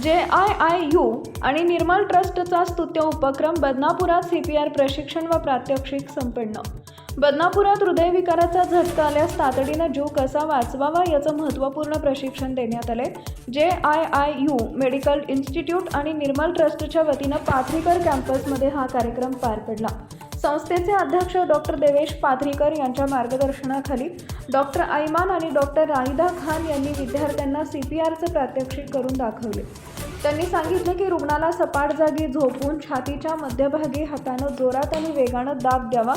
JIIU आणि निर्मल ट्रस्टचा स्तुत्य उपक्रम बदनापुरात CPR प्रशिक्षण व प्रात्यक्षिक संपन्न। बदनापुरात हृदयविकाराचा झटका आल्यास तातडीने जीव कसा वाचवावा याचं महत्त्वपूर्ण प्रशिक्षण देण्यात आले। JIIU मेडिकल इन्स्टिट्यूट आणि निर्मल ट्रस्टच्या वतीने पाथरीकर कॅम्पसमध्ये हा कार्यक्रम पार पडला। संस्थेचे अध्यक्ष डॉक्टर देवेश पाथरीकर यांच्या मार्गदर्शनाखाली डॉक्टर आयमान आणि डॉक्टर राहिदा खान यांनी विद्यार्थ्यांना CPRचे प्रात्यक्षिक करून दाखवले। त्यांनी सांगितले की रुग्णाला सपाट जागी झोपून छातीच्या मध्यभागी हाताने जोरात आणि वेगाने दाब द्यावा।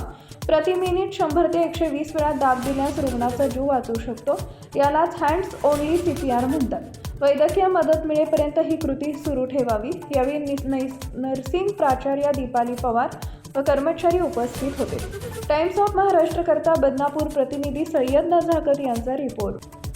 प्रति मिनिट 100 ते 120 वेळा दाब दिल्यास रुग्णाचा जीव वाचू शकतो। यालाच हँड्स ओनली CPR म्हणतात। वैद्यकीय मदत मिळेपर्यंत ही कृती सुरू ठेवावी। यावेळी नर्सिंग प्राचार्य दीपाली पवार व कर्मचारी उपस्थित होते। टाइम्स ऑफ महाराष्ट्र करता बदनापूर प्रतिनिधी सय्यद नजाकत यांचा रिपोर्ट।